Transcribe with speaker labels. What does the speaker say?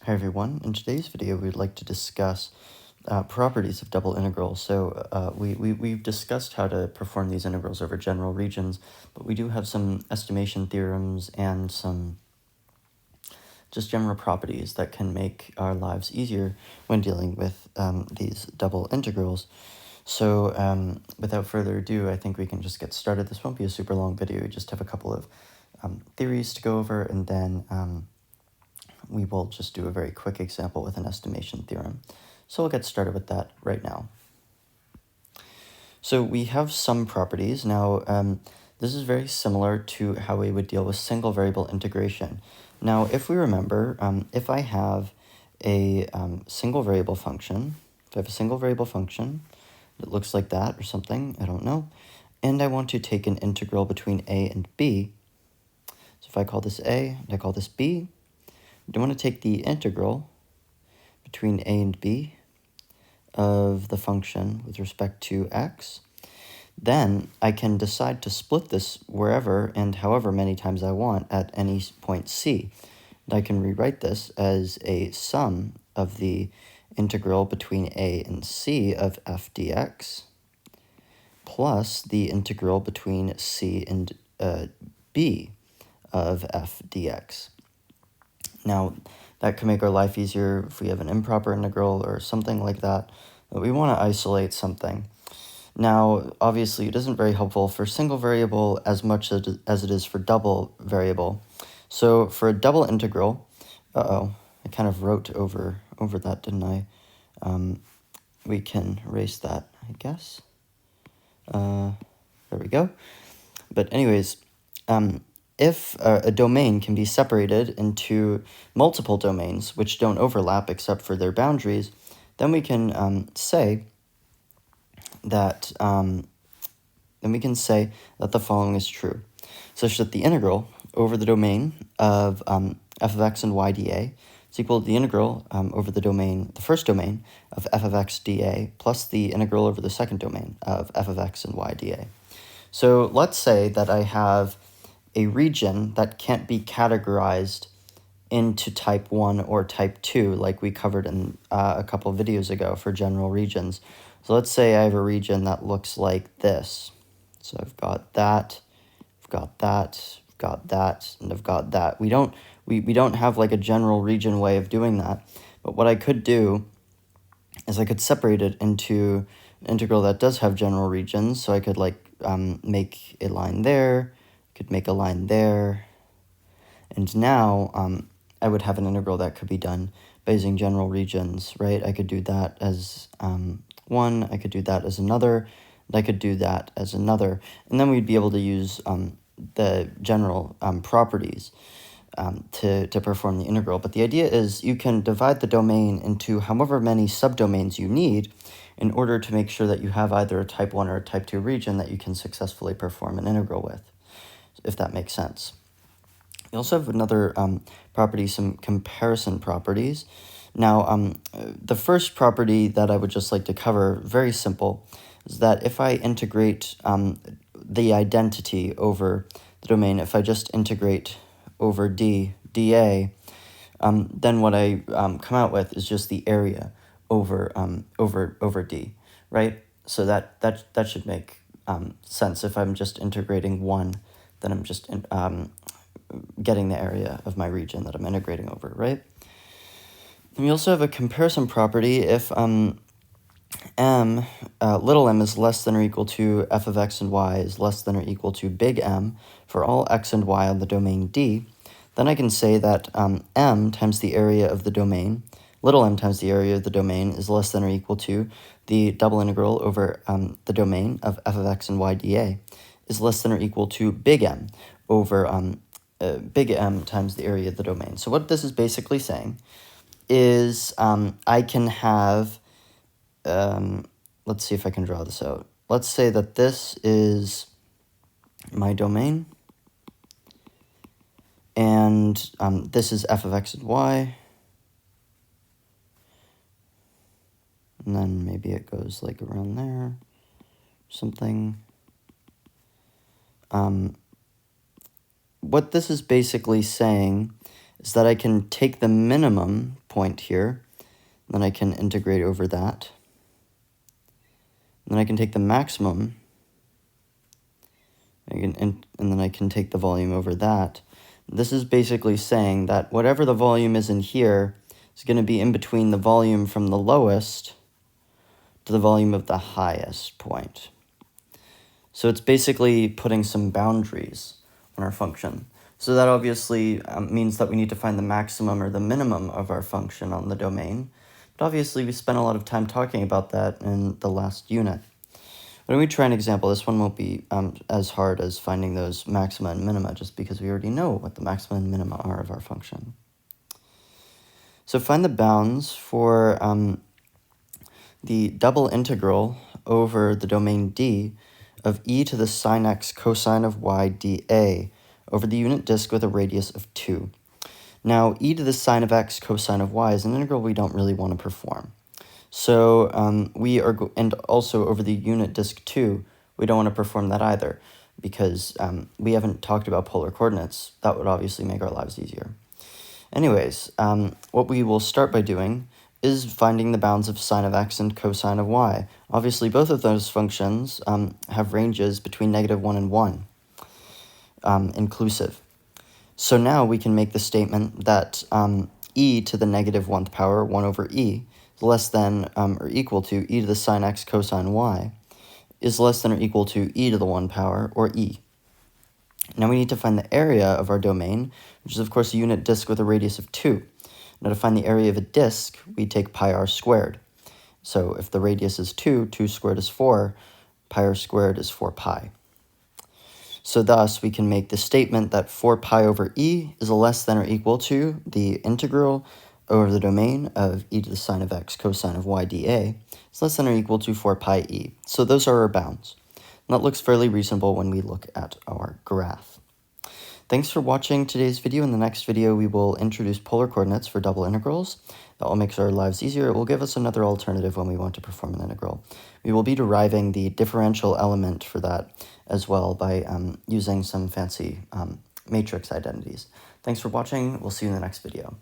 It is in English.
Speaker 1: Hi everyone, in today's video we'd like to discuss properties of double integrals. So we've discussed how to perform these integrals over general regions, but we do have some estimation theorems and some just general properties that can make our lives easier when dealing with these double integrals. So without further ado, I think we can just get started. This won't be a super long video, we just have a couple of theories to go over, and then we will just do a very quick example with an estimation theorem. So we'll get started with that right now. So we have some properties. Now, this is very similar to how we would deal with single variable integration. Now, if we remember, if I have a single variable function, that looks like that or something, I don't know, and I want to take an integral between a and b, so if I call this a and I call this b, I want to take the integral between a and b of the function with respect to x. Then I can decide to split this wherever and however many times I want at any point c. And I can rewrite this as a sum of the integral between a and c of f dx plus the integral between c and b of f dx. Now, that can make our life easier if we have an improper integral or something like that, but we want to isolate something. Now, obviously, it isn't very helpful for single variable as much as it is for double variable. So for a double integral, I kind of wrote over that, didn't I? We can erase that, I guess. There we go. But anyways, if a domain can be separated into multiple domains which don't overlap except for their boundaries, then we can say that the following is true, such that the integral over the domain of f of x and y dA is equal to the integral over the first domain of f of x dA plus the integral over the second domain of f of x and y dA. So let's say that I have a region that can't be categorized into type 1 or type 2 like we covered in a couple of videos ago for general regions. So let's say I have a region that looks like this. So I've got that, I've got that, I've got that, and I've got that. We don't have like a general region way of doing that, but what I could do is I could separate it into an integral that does have general regions. So I could like make a line there, could make a line there, and now I would have an integral that could be done by using general regions, right? I could do that as one, I could do that as another, and I could do that as another, and then we'd be able to use the general properties to perform the integral. But the idea is you can divide the domain into however many subdomains you need in order to make sure that you have either a type 1 or a type 2 region that you can successfully perform an integral with, if that makes sense. You also have another property, some comparison properties. Now, the first property that I would just like to cover, very simple, is that if I integrate the identity over the domain, if I just integrate over dA, then what I come out with is just the area over D, right? So that should make sense. If I'm just integrating 1, then I'm just getting the area of my region that I'm integrating over, right? And we also have a comparison property if little m is less than or equal to f of x and y is less than or equal to big M for all x and y on the domain D, then I can say that m times the area of the domain, little m times the area of the domain is less than or equal to the double integral over the domain of f of x and y dA is less than or equal to big M over big M times the area of the domain. So what this is basically saying is I can have, let's see if I can draw this out. Let's say that this is my domain, and this is f of x and y, and then maybe it goes like around there, something. What this is basically saying is that I can take the minimum point here. Then I can integrate over that. And then I can take the maximum, and then I can take the volume over that. This is basically saying that whatever the volume is in here is going to be in between the volume from the lowest to the volume of the highest point. So it's basically putting some boundaries on our function. So that obviously means that we need to find the maximum or the minimum of our function on the domain. But obviously we spent a lot of time talking about that in the last unit. When we try an example, this one won't be as hard as finding those maxima and minima, just because we already know what the maxima and minima are of our function. So find the bounds for the double integral over the domain D of e to the sine x cosine of y dA over the unit disk with a radius of 2. Now, e to the sine of x cosine of y is an integral we don't really want to perform. So and also over the unit disk 2, we don't want to perform that either, because we haven't talked about polar coordinates. That would obviously make our lives easier. Anyways, what we will start by doing is finding the bounds of sine of x and cosine of y. Obviously, both of those functions have ranges between -1 and 1, inclusive. So now we can make the statement that e to the -1th power, 1 over e, is less than or equal to e to the sine x cosine y, is less than or equal to e to the 1 power, or e. Now we need to find the area of our domain, which is of course a unit disk with a radius of 2. Now to find the area of a disk, we take pi r squared. So if the radius is 2, 2 squared is 4, pi r squared is 4 pi. So thus we can make the statement that 4 pi over e is less than or equal to the integral over the domain of e to the sine of x cosine of y dA is less than or equal to 4 pi e. So those are our bounds. And that looks fairly reasonable when we look at our graph. Thanks for watching today's video. In the next video, we will introduce polar coordinates for double integrals. That will make our lives easier. It will give us another alternative when we want to perform an integral. We will be deriving the differential element for that as well by using some fancy matrix identities. Thanks for watching. We'll see you in the next video.